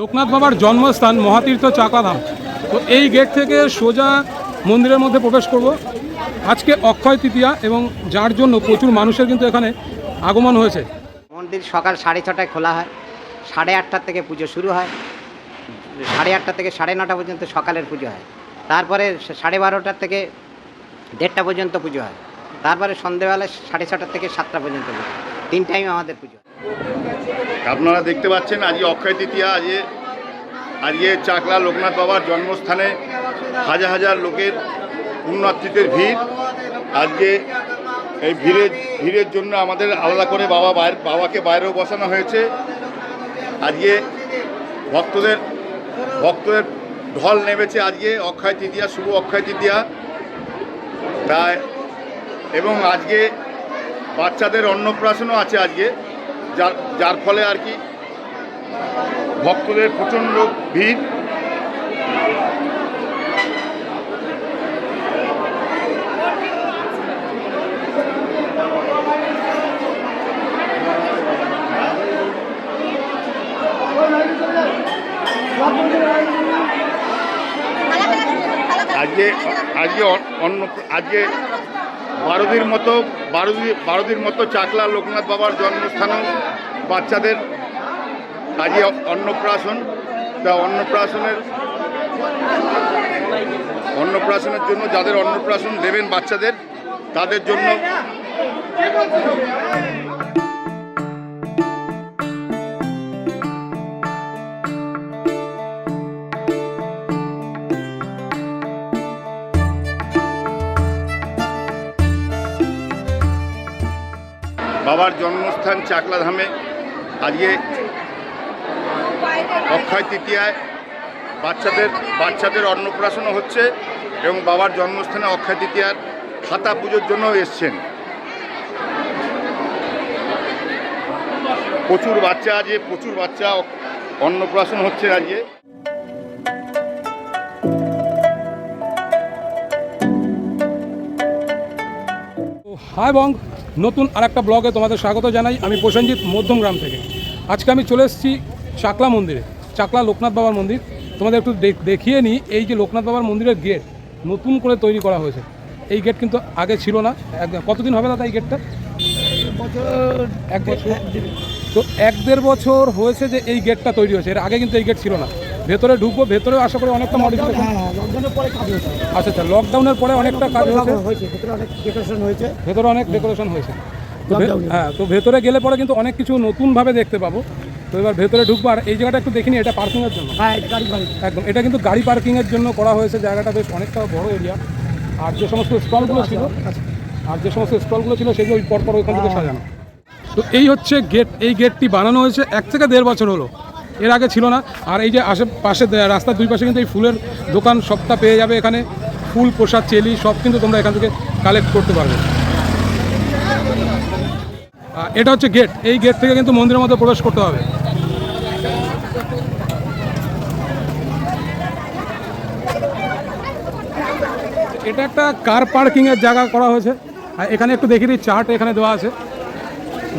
লোকনাথ বাবার জন্মস্থান মহাতীর্থ চাকলাধাম। তো এই গেট থেকে সোজা মন্দিরের মধ্যে প্রবেশ করব। আজকে অক্ষয় তৃতীয়া এবং যার জন্য প্রচুর মানুষের কিন্তু এখানে আগমন হয়েছে। মন্দির সকাল 6:30টায় খোলা হয়, 8:30 থেকে পুজো শুরু হয়, 8:30 থেকে 9:30 পর্যন্ত সকালের পুজো হয়, তারপরে 12:30 থেকে 1:30 পর্যন্ত পুজো হয়, তারপরে সন্ধ্যেবেলা 6:30 থেকে 7টা পর্যন্ত পুজো। 3 টাইম আমাদের পুজো। আপনারা দেখতে পাচ্ছেন আজকে অক্ষয় তৃতীয়া, আজকে চাকলা লোকনাথ বাবার জন্মস্থানে হাজার হাজার লোকের পুণ্যার্থীদের ভিড়। আজকে এই ভিড়ের জন্য আমাদের আলাদা করে বাবাকে বাইরেও বসানো হয়েছে। আজকে ভক্তদের ঢল নেমেছে আজকে অক্ষয় তৃতীয়া, শুভ অক্ষয় তৃতীয়া তাই। এবং আজকে বাচ্চাদের অন্নপ্রাশনও আছে আজকে, যার ফলে আর কি ভক্তদের প্রচণ্ড ভিড়। আজকে 12 মতো চাকলা লোকনাথ বাবার জন্মস্থানেও বাচ্চাদের আজকে অন্নপ্রাশন। তা অন্নপ্রাশনের জন্য যাদের অন্নপ্রাশন দেবেন বাচ্চাদের, তাদের জন্য বাবার জন্মস্থান চাকলাধামে আজকে অক্ষয় তৃতীয়ায় বাচ্চাদের অন্নপ্রাশনও হচ্ছে এবং বাবার জন্মস্থানে অক্ষয় তৃতীয়ার খাতা পুজোর জন্য এসছেন প্রচুর বাচ্চা অন্নপ্রাশন হচ্ছে আজকে। হাই বং, নতুন আরেকটা ব্লগে তোমাদের স্বাগত জানাই। আমি প্রসেনজিৎ, মধ্যমগ্রাম থেকে। আজকে আমি চলে এসেছি চাকলা মন্দিরে, চাকলা লোকনাথ বাবার মন্দির। তোমাদের একটু দেখিয়ে নিই। এই যে লোকনাথ বাবার মন্দিরের গেট নতুন করে তৈরি করা হয়েছে। এই গেট কিন্তু আগে ছিল না। কতদিন হবে দাদা এই গেটটা? এক বছর। তো 1-1.5 বছর হয়েছে যে এই গেটটা তৈরি হয়েছে। এর আগে কিন্তু এই গেট ছিল না। ভেতরে ঢুকবো, ভেতরেও আশা করি অনেকটা মডিফিকেশন। আচ্ছা, লকডাউনের পরে অনেকটা কাজ হয়েছে, ভেতরে অনেক ডেকোরেশন হয়েছে। হ্যাঁ, তো ভেতরে গেলে পরে কিন্তু অনেক কিছু নতুনভাবে দেখতে পাবো। তো এবার ভেতরে ঢুকবো। আর এই জায়গাটা একটু দেখিনি, এটা পার্কিংয়ের জন্য। একদম, এটা কিন্তু গাড়ি পার্কিংয়ের জন্য করা হয়েছে। জায়গাটা বেশ অনেকটা বড় এরিয়া। আর যে সমস্ত স্টলগুলো ছিল সেগুলো পরপর ওইখান থেকে সাজানো। তো এই হচ্ছে গেট। এই গেটটি বানানো হয়েছে 1 থেকে 1.5 বছর হলো, এর আগে ছিল না। আর এই যে আশেপাশে রাস্তার 2 পাশে কিন্তু এই ফুলের দোকান সবটা পেয়ে যাবে। এখানে ফুল, প্রসাদ, চেলি সব কিন্তু তোমরা এখান থেকে কালেক্ট করতে পারবে। এটা হচ্ছে গেট। এই গেট থেকে কিন্তু মন্দিরের মধ্যে প্রবেশ করতে হবে। এটা একটা কার পার্কিংয়ের জায়গা করা হয়েছে। আর এখানে একটু দেখিয়ে দিই, চার্ট এখানে দেওয়া আছে।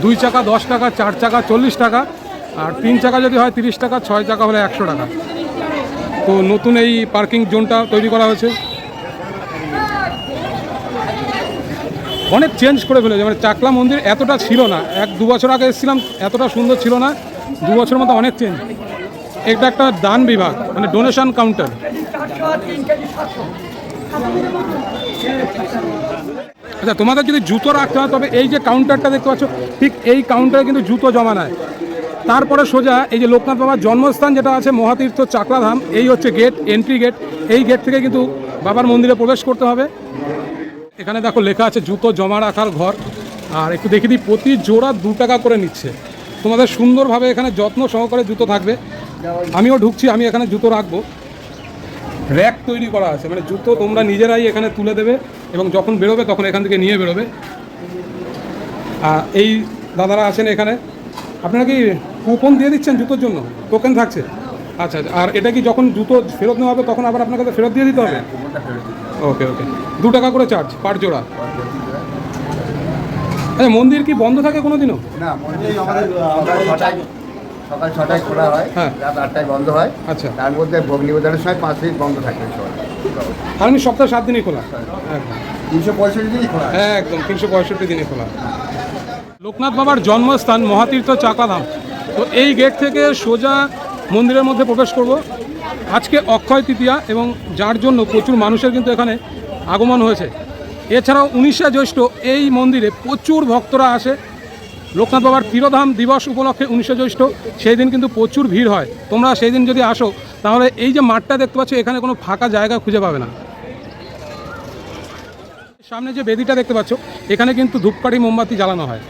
2 চাকা 10 টাকা, 4 চাকা 40 টাকা, আর 3 চাকা যদি হয় 30 টাকা, 6 চাকা হলে 100 টাকা। তো নতুন এই পার্কিং জোনটা তৈরি করা হয়েছে। অনেক চেঞ্জ করে ফেলেছে। মানে চাকলা মন্দির এতটা ছিল না, 1-2 বছর আগে এসেছিলাম, এতটা সুন্দর ছিল না। 2 বছরের মধ্যে অনেক চেঞ্জ। এটা একটা দান বিভাগ, মানে ডোনেশন কাউন্টার। আচ্ছা, তোমাদের যদি জুতো রাখতে হয় তবে এই যে কাউন্টারটা দেখতে পাচ্ছ, ঠিক এই কাউন্টারে কিন্তু জুতো জমা নেয়। তারপরে সোজা এই যে লোকনাথ বাবার জন্মস্থান যেটা আছে মহাতীর্থ চাকলাধাম, এই হচ্ছে গেট, এন্ট্রি গেট। এই গেট থেকে কিন্তু বাবার মন্দিরে প্রবেশ করতে হবে। এখানে দেখো লেখা আছে জুতো জমা রাখার ঘর। আর একটু দেখে দিই, প্রতি জোড়া 2 টাকা করে নিচ্ছে। তোমাদের সুন্দরভাবে এখানে যত্ন সহকারে জুতো থাকবে। আমিও ঢুকছি, আমি এখানে জুতো রাখবো। র্যাক তৈরি করা আছে, মানে জুতো তোমরা নিজেরাই এখানে তুলে দেবে এবং যখন বেরোবে তখন এখান থেকে নিয়ে বেরোবে। এই দাদারা আছেন এখানে। আপনারা কি কুপন দিয়ে দিচ্ছেন জুতোর জন্য? টোকেন থাকছে? আচ্ছা, আর এটা কি যখন জুতো ফেরত নেওয়া হবে তখন আবার আপনার কাছে ফেরত দিয়ে দিতে হবে? ওকে, 2 টাকা করে চার্জ পার জোড়া। আচ্ছা, মন্দির কি বন্ধ থাকে কোনো দিনও? না, মন্দির আমাদের সকাল 6টায় খোলা হয়, হ্যাঁ। রাত 8টায় বন্ধ হয়। আচ্ছা। তার মধ্যে ভোগ নিবেদনের সময় 5 মিনিট বন্ধ থাকে সবাই। আর এমনি সপ্তাহে 7 দিনই খোলা একদম 365 দিনই খোলা হয়। হ্যাঁ একদম 365 দিনে খোলা। লোকনাথ বাবার জন্মস্থান মহাতীর্থ চাকলাধাম। তো এই গেট থেকে সোজা মন্দিরের মধ্যে প্রবেশ করব। আজকে অক্ষয় তৃতীয়া এবং যার জন্য প্রচুর মানুষের কিন্তু এখানে আগমন হয়েছে। এছাড়াও 19শে জ্যৈষ্ঠ এই মন্দিরে প্রচুর ভক্তরা আসে। লোকনাথ বাবার তিরোধাম দিবস উপলক্ষে 19শে জ্যৈষ্ঠ সেই দিন কিন্তু প্রচুর ভিড় হয়। তোমরা সেই দিন যদি আসো তাহলে এই যে মাঠটা দেখতে পাচ্ছ এখানে কোনো ফাঁকা জায়গা খুঁজে পাবে না। সামনে যে বেদিটা দেখতে পাচ্ছ এখানে কিন্তু ধূপকাঠি মোমবাতি জ্বালানো হয়।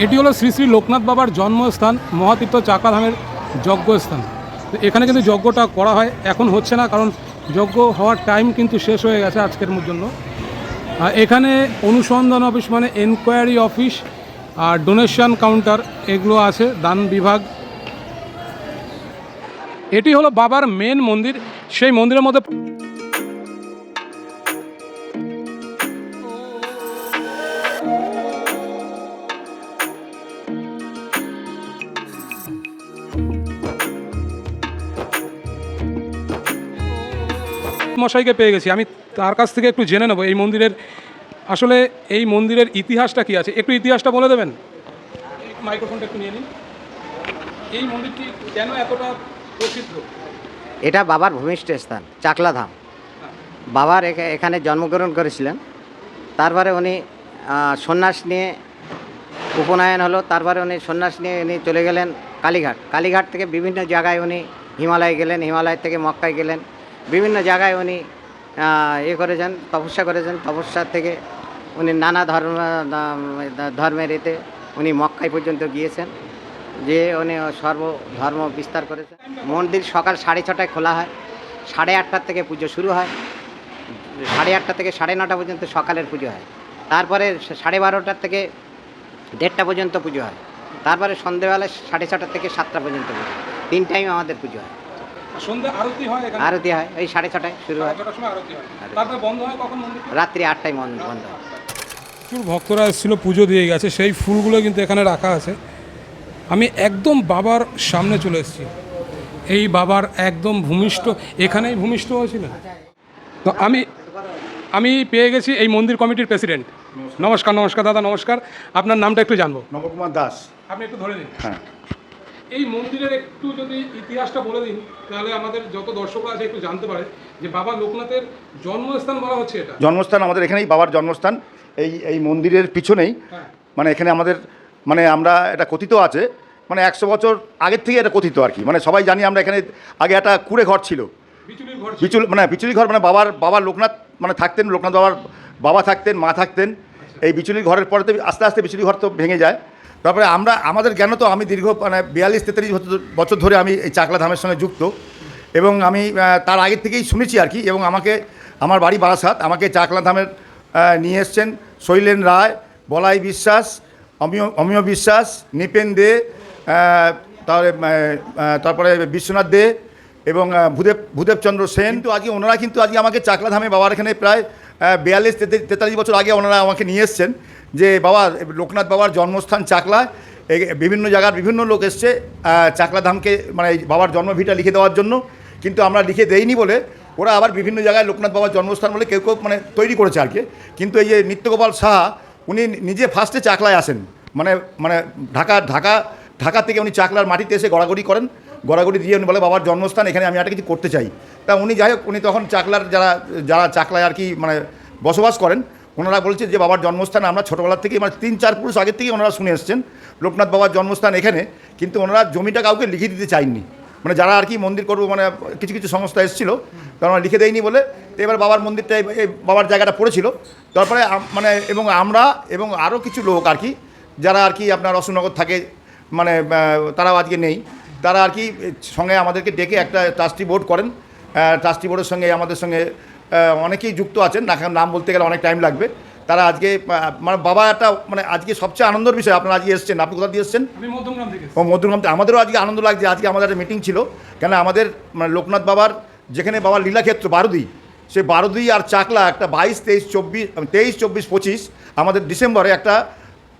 এটি হলো শ্রী শ্রী লোকনাথ বাবার জন্মস্থান মহাতীর্থ চাকলাধামের যজ্ঞস্থান। তো এখানে কিন্তু যজ্ঞটা করা হয়, এখন হচ্ছে না কারণ যজ্ঞ হওয়ার টাইম কিন্তু শেষ হয়ে গেছে আজকের জন্য। এখানে অনুসন্ধান অফিস মানে এনকোয়ারি অফিস আর ডোনেশন কাউন্টার এগুলো আছে, দান বিভাগ। এটি হলো বাবার মেন মন্দির। সেই মন্দিরের মধ্যে মশাইকে পেয়ে গেছি, আমি তার কাছ থেকে একটু জেনে নেবো এই মন্দিরের আসলে এই মন্দিরের ইতিহাসটা কি আছে। একটু ইতিহাসটা বলে দেবেন? মাইক্রোফোনটা একটু নিয়ে নিন। এই মন্দিরটি কেন এতটা প্রসিদ্ধ? এটা বাবার ভূমিষ্ঠ স্থান চাকলাধাম। বাবার এখানে জন্মগ্রহণ করেছিলেন। তারপরে উনি সন্ন্যাস নিয়ে উপনয়ন হলো। তারপরে উনি সন্ন্যাস নিয়ে উনি চলে গেলেন কালীঘাট। কালীঘাট থেকে বিভিন্ন জায়গায় উনি হিমালয় গেলেন, হিমালয় থেকে মক্কায় গেলেন, বিভিন্ন জায়গায় উনি করেছেন, তপস্যা করেছেন। তপস্যা থেকে উনি নানা ধর্মের এতে উনি মক্কায় পর্যন্ত গিয়েছেন, যে উনি সর্বধর্ম বিস্তার করেছেন। মন্দির সকাল 6:30টায় খোলা হয়, 8:30 থেকে পুজো শুরু হয়, 8:30 থেকে 9:30 পর্যন্ত সকালের পুজো হয়। তারপরে 12:30 থেকে 1:30 পর্যন্ত পুজো হয়। তারপরে সন্ধ্যেবেলা 6:30 থেকে 7টা পর্যন্ত পুজো হয়। 3 টাইম আমাদের পুজো হয়। সন্ধ্যা আরতি হয় এখানে? আরতি হয় ওই 6:30টায় শুরু হয়, 6টার সময় আরতি হয়। তারপরে বন্ধ হয় কখন মন্দির? রাত্রি 8টায় বন্ধ হয়। প্রচুর ভক্তরা এসেছিল, পুজো দিয়ে গেছে, সেই ফুলগুলো কিন্তু এখানে রাখা আছে। আমি একদম বাবার সামনে চলে এসেছি। এই বাবার একদম ভূমিষ্ঠ, এখানেই ভূমিষ্ঠ হয়েছিলেন। তো আমি পেয়ে গেছি এই মন্দির কমিটির প্রেসিডেন্ট। নমস্কার। নমস্কার দাদা, নমস্কার। আপনার নামটা একটু জানবো? নবকুমার দাস। আপনি একটু ধরে দিন। হ্যাঁ, এই মন্দিরের একটু যদি ইতিহাসটা বলে দিন তাহলে আমাদের যত দর্শকরা আছে একটু জানতে পারে যে বাবা লোকনাথের জন্মস্থান বলা হচ্ছে এটা। জন্মস্থান আমাদের এখানেই, বাবার জন্মস্থান এই মন্দিরের পিছনেই। হ্যাঁ। মানে এখানে আমাদের মানে আমরা এটা কথিত আছে, মানে 100 বছর আগের থেকে এটা কথিত আর কি। মানে সবাই জানি আমরা এখানে আগে একটা কুড়ে ঘর ছিল, বিচুলির ঘর। বিচুলি ঘর, মানে বাবার লোকনাথ মানে থাকতেন, লোকনাথ বাবার বাবা থাকতেন, মা থাকতেন। এই বিচুলি ঘরের পরেতে আস্তে আস্তে বিচুলি ঘর তো ভেঙে যায়। তারপরে আমাদের জ্ঞান তো আমি দীর্ঘ মানে 42-43 বছর ধরে আমি এই চাকলা ধামের সঙ্গে যুক্ত, এবং আমি তার আগের থেকেই শুনেছি আর কি। এবং আমার বাড়ি বারাসাত, আমাকে চাকলা ধামের নিয়ে এসছেন শৈলেন রায়, বলাই বিশ্বাস, অমিয় বিশ্বাস, নিপেন দে, তারপরে বিশ্বনাথ দে এবং ভূদেবচন্দ্র সেন। তো আজকে ওনারা কিন্তু আজকে আমাকে চাকলা ধামে বাবার এখানে প্রায় 42-43 বছর আগে ওনারা আমাকে নিয়ে এসছেন যে বাবা লোকনাথ বাবার জন্মস্থান চাকলায়। বিভিন্ন জায়গার বিভিন্ন লোক এসছে চাকলা ধামকে মানে বাবার জন্মভিটা লিখে দেওয়ার জন্য, কিন্তু আমরা লিখে দেইনি বলে ওরা আবার বিভিন্ন জায়গায় লোকনাথ বাবার জন্মস্থান বলে কেউ মানে তৈরি করেছে আর কি। কিন্তু এই যে নিত্যগোপাল সাহা উনি নিজে ফার্স্টে চাকলায় আসেন, মানে মানে ঢাকা থেকে উনি চাকলার মাটিতে এসে গড়াগড়ি করেন, গড়াগড়ি দিয়ে উনি বলে বাবার জন্মস্থান এখানে আমি একটা কিছু করতে চাই। তা উনি যাই হোক, উনি তখন চাকলার যারা চাকলায় আর কি মানে বসবাস করেন ওনারা বলছে যে বাবার জন্মস্থান আমরা ছোটোবেলার থেকেই মানে 3-4 পুরুষ আগের থেকেই ওনারা শুনে এসছেন লোকনাথ বাবার জন্মস্থান এখানে, কিন্তু ওনারা জমিটা কাউকে লিখে দিতে চাননি। মানে যারা আর কি মন্দির করবো মানে কিছু কিছু সংস্থা এসেছিলো, তারা লিখে দেয়নি বলে, তো এবার বাবার মন্দিরটা এই বাবার জায়গাটা পড়েছিল। তারপরে মানে এবং আমরা এবং আরও কিছু লোক আর কি যারা আর কি আপনার অশোকনগর থাকে মানে তারাও আজকে নেই, তারা আর কি সঙ্গে আমাদেরকে ডেকে একটা ট্রাস্টি বোর্ড করেন। ট্রাস্টি বোর্ডের সঙ্গে আমাদের সঙ্গে অনেকেই যুক্ত আছেন, নাম বলতে গেলে অনেক টাইম লাগবে। তারা আজকে মানে বাবা একটা মানে আজকে সবচেয়ে আনন্দের বিষয়, আপনারা আজকে এসছেন, আপনি কোথা দিয়ে এসছেন? আমি মধ্যমগ্রাম থেকে। ও মধ্যমগ্রাম থেকে। আমাদেরও আজকে আনন্দ লাগছে, আজকে আমাদের একটা মিটিং ছিল, কেন আমাদের মানে লোকনাথ বাবার যেখানে বাবার লীলাক্ষেত্র বারুদি, সেই বারুদি আর চাকলা একটা 22-23-24-25 আমাদের ডিসেম্বরে একটা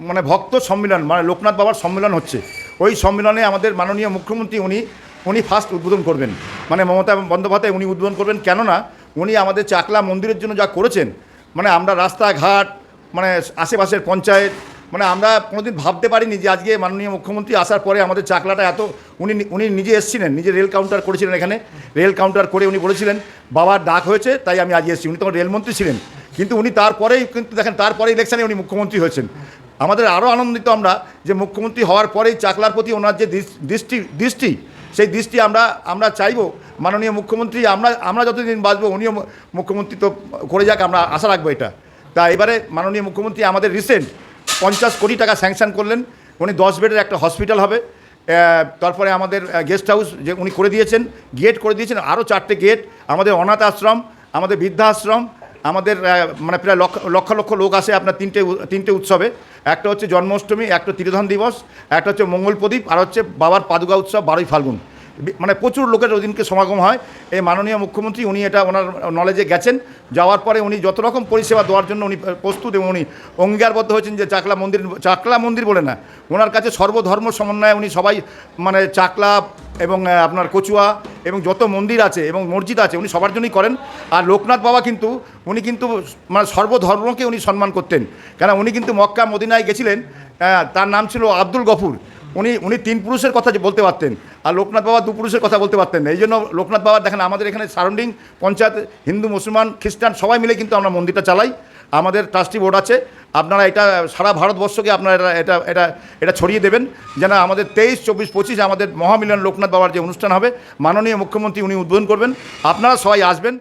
মানে ভক্ত সম্মেলন মানে লোকনাথ বাবার সম্মেলন হচ্ছে। ওই সম্মেলনে আমাদের মাননীয় মুখ্যমন্ত্রী উনি ফার্স্ট উদ্বোধন করবেন, মানে মমতা বন্দ্যোপাধ্যায় উনি উদ্বোধন করবেন। কেননা উনি আমাদের চাকলা মন্দিরের জন্য যা করেছেন, মানে আমরা রাস্তাঘাট মানে আশেপাশের পঞ্চায়েত মানে আমরা কোনোদিন ভাবতে পারিনি যে আজকে মাননীয় মুখ্যমন্ত্রী আসার পরে আমাদের চাকলাটা এত উনি নিজে এসেছিলেন, নিজে রেল কাউন্টার করেছিলেন এখানে, রেল কাউন্টার করে উনি বলেছিলেন বাবার ডাক হয়েছে তাই আমি আজ এসেছি। উনি তখন রেলমন্ত্রী ছিলেন, কিন্তু উনি তারপরেই কিন্তু দেখেন তারপরে ইলেকশানে উনি মুখ্যমন্ত্রী হয়েছেন। আমাদের আরও আনন্দিত আমরা যে মুখ্যমন্ত্রী হওয়ার পরেই চাকলার প্রতি ওনার যে দৃষ্টি সেই দৃষ্টি আমরা চাইব মাননীয় মুখ্যমন্ত্রী আমরা যতদিন বাঁচবো উনিও মুখ্যমন্ত্রী তো করে যাক, আমরা আশা রাখবো এটা। তা এবারে মাননীয় মুখ্যমন্ত্রী আমাদের রিসেন্ট 50 কোটি টাকা স্যাংশন করলেন, উনি 10 বেডের একটা হসপিটাল হবে। তারপরে আমাদের গেস্ট হাউস যে উনি করে দিয়েছেন, গেট করে দিয়েছেন, আরও 4টে গেট, আমাদের অনাথ আশ্রম, আমাদের বৃদ্ধাশ্রম, আমাদের মানে প্রায় লক্ষ লক্ষ লোক আসে আপনার তিনটে উৎসবে। একটা হচ্ছে জন্মাষ্টমী, একটা তিরোধান দিবস, একটা হচ্ছে মঙ্গল প্রদীপ, আর হচ্ছে বাবার পাদুকা উৎসব 12ই ফাল্গুন। মানে প্রচুর লোকের ওদিনকে সমাগম হয়। এই মাননীয় মুখ্যমন্ত্রী উনি এটা ওনার নলেজে গেছেন, যাওয়ার পরে উনি যত রকম পরিষেবা দেওয়ার জন্য উনি প্রস্তুত এবং উনি অঙ্গীকারবদ্ধ হয়েছেন যে চাকলা মন্দির বলে না, ওনার কাছে সর্বধর্ম সমন্বয়ে উনি সবাই মানে চাকলা এবং আপনার কচুয়া এবং যত মন্দির আছে এবং মসজিদ আছে উনি সবার জন্যই করেন। আর লোকনাথ বাবা কিন্তু উনি কিন্তু মানে সর্বধর্মকে উনি সম্মান করতেন, কেন উনি কিন্তু মক্কা মদিনায় গেছিলেন, তার নাম ছিল আব্দুল গফুর। উনি 3 পুরুষের কথা বলতে পারতেন, আর লোকনাথ বাবা 2 পুরুষের কথা বলতে পারতেন না। এই জন্য লোকনাথ বাবা দেখেন আমাদের এখানে সারাউন্ডিং পঞ্চায়েত হিন্দু মুসলমান খ্রিস্টান সবাই মিলে কিন্তু আমরা মন্দিরটা চালাই। আমাদের ট্রাস্টি বোর্ড আছে, আপনারা এটা সারা ভারতবর্ষকে আপনারা এটা ছড়িয়ে দেবেন যেন আমাদের 23, 24, 25 আমাদের মহামিলন লোকনাথ বাবার যে অনুষ্ঠান হবে মাননীয় মুখ্যমন্ত্রী উনি উদ্বোধন করবেন। আপনারা সবাই আসবেন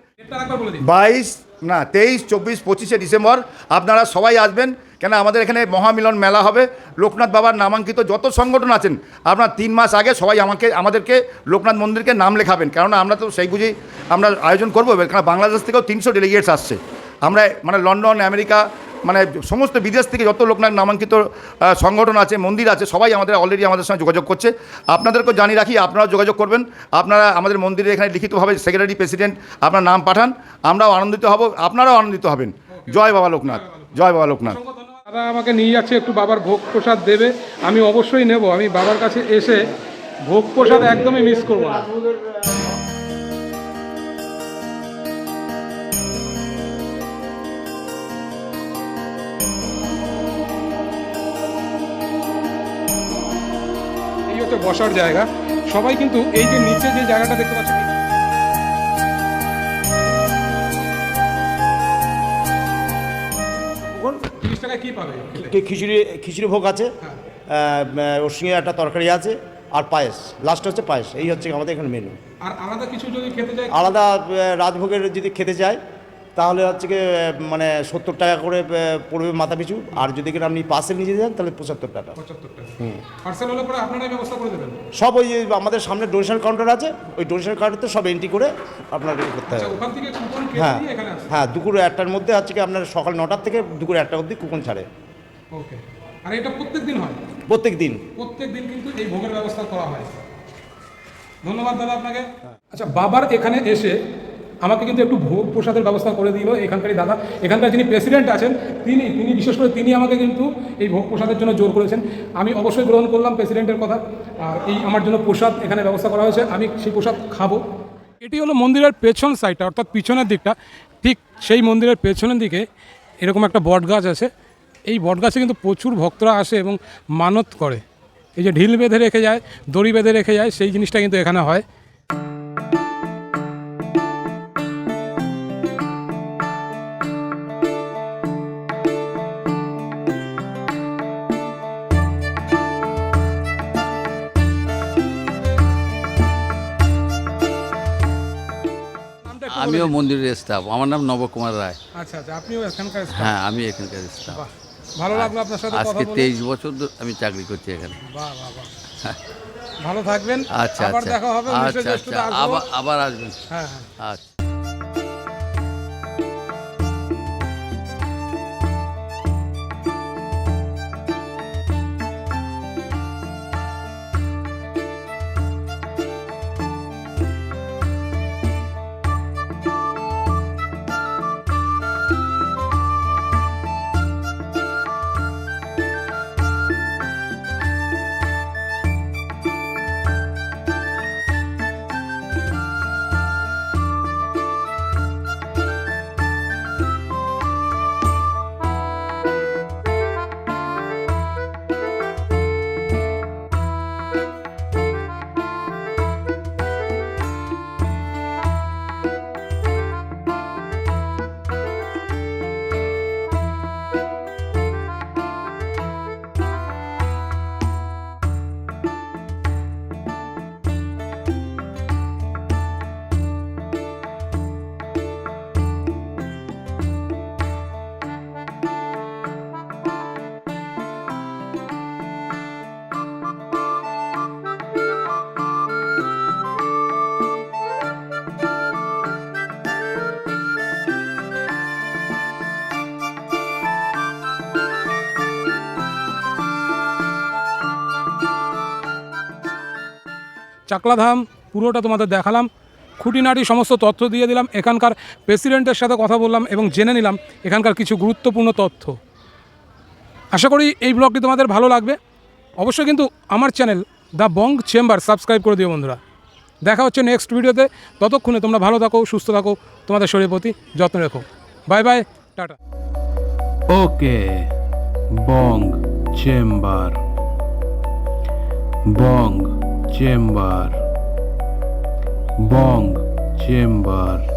23, 24, 25 ডিসেম্বর আপনারা সবাই আসবেন, কেন আমাদের এখানে মহামিলন মেলা হবে। লোকনাথ বাবার নামাঙ্কিত যত সংগঠন আছেন আপনার 3 মাস আগে সবাই আমাদেরকে লোকনাথ মন্দিরকে নাম লেখাবেন, কারণ আমরা তো সেই বুঝেই আমরা আয়োজন করবো। কারণ বাংলাদেশ থেকেও 300 ডেলিগেটস আসছে, আমরা মানে লন্ডন আমেরিকা মানে সমস্ত বিদেশ থেকে যত লোকনাথ নামাঙ্কিত সংগঠন আছে মন্দির আছে সবাই অলরেডি আমাদের সঙ্গে যোগাযোগ করছে। আপনাদেরকেও জানিয়ে রাখি, আপনারাও যোগাযোগ করবেন। আপনারা আমাদের মন্দিরে এখানে লিখিতভাবে সেক্রেটারি প্রেসিডেন্ট আপনার নাম পাঠান, আমরাও আনন্দিত হব, আপনারাও আনন্দিত হবেন। জয় বাবা লোকনাথ, জয় বাবা লোকনাথ। দাদা আমাকে নিয়ে যাচ্ছে একটু বাবার ভোগ প্রসাদ দেবে, আমি অবশ্যই নেব। আমি বাবার কাছে এসে ভোগ প্রসাদ একদমই মিস করবো না। এই হচ্ছে বসার জায়গা, সবাই কিন্তু এই যে নিচে যে জায়গাটা দেখতে পাচ্ছেন 30 টাকায় কি পাবে? খিচুড়ি ভোগ আছে, ওর সঙ্গে একটা তরকারি আছে আর পায়েস, লাস্টে হচ্ছে পায়েস। এই হচ্ছে আমাদের এখানে মেনু। আর আলাদা কিছু যদি খেতে চাই, আলাদা রাজভোগের যদি খেতে চাই তাহলে হচ্ছে কি মানে 70 টাকা করে পড়বে মাথা পিছু, আর যদি কিনা আপনি পার্সেল নিয়ে যান তাহলে 75 টাকা। 75 টাকা পার্সেল হলে পরে আপনারাই ব্যবস্থা করে দেবেন? সব ওই যে আমাদের সামনে ডোনেশন কাউন্টার আছে, ওই ডোনেশন কাউন্টারে সব এন্ট্রি করে আপনার করতে হবে। ওখান থেকে কুপন কেটে হ্যাঁ দিয়ে এখানে আসে? হ্যাঁ, দুপুর 1টার মধ্যে হচ্ছে কি আপনার সকাল 9টা থেকে দুপুর 1টা অবধি কুপন ছাড়ে। ওকে। আর এটা প্রত্যেক দিন হয়? প্রত্যেক দিন কিন্তু এই ভোগের ব্যবস্থা করা হয়। ধন্যবাদ দাদা আপনাকে। আচ্ছা, বাবার এখানে এসে আমাকে কিন্তু একটু ভোগ প্রসাদের ব্যবস্থা করে দিল এখানকারই দাদা। এখানকার যিনি প্রেসিডেন্ট আছেন তিনি বিশেষ করে তিনি আমাকে কিন্তু এই ভোগ প্রসাদের জন্য জোর করেছেন। আমি অবশ্যই গ্রহণ করলাম প্রেসিডেন্টের কথা, আর এই আমার জন্য প্রসাদ এখানে ব্যবস্থা করা হয়েছে, আমি সেই প্রসাদ খাবো। এটি হলো মন্দিরের পেছন সাইডটা, অর্থাৎ পিছনের দিকটা। ঠিক সেই মন্দিরের পেছনের দিকে এরকম একটা বট গাছ আছে। এই বট গাছে কিন্তু প্রচুর ভক্তরা আসে এবং মানত করে। এই যে ঢিল বেঁধে রেখে যায়, দড়ি বেঁধে রেখে যায়, সেই জিনিসটা কিন্তু এখানে হয়। একটু আমিও বলে দিন। মন্দিরের স্টাফ, আমার নাম নবকুমার রায়। আচ্ছা আচ্ছা, আপনিও এখানকার staff? হ্যাঁ, আমি এখানকার স্টাফ। বাহ, ভালো লাগলো আপনার সাথে কথা আজকে বলে। 23 বছর আমি চাকরি করছি এখানে। বাহ বাহ বাহ, ভালো থাকবেন। আচ্ছা আবার আচ্ছা দেখা হবে 19 আচ্ছা জ্যৈষ্ঠতে আচ্ছা, আসবো। আবার আসবেন। হ্যাঁ হ্যাঁ। আচ্ছা। চাকলাধাম পুরোটা তোমাদের দেখালাম, খুঁটিনাটি সমস্ত তথ্য দিয়ে দিলাম, এখানকার প্রেসিডেন্টের সাথে কথা বললাম এবং জেনে নিলাম এখানকার কিছু গুরুত্বপূর্ণ তথ্য। আশা করি এই ব্লগটি তোমাদের ভালো লাগবে। অবশ্যই কিন্তু আমার channel the Bong chamber subscribe করে দিও বন্ধুরা। দেখা হচ্ছে নেক্সট ভিডিওতে। ততক্ষণে তোমরা ভালো থাকো, সুস্থ থাকো, তোমাদের শরীরের প্রতি যত্ন রেখো। Bye bye, tata. Okay, bong chamber, bong chamber, bong chamber.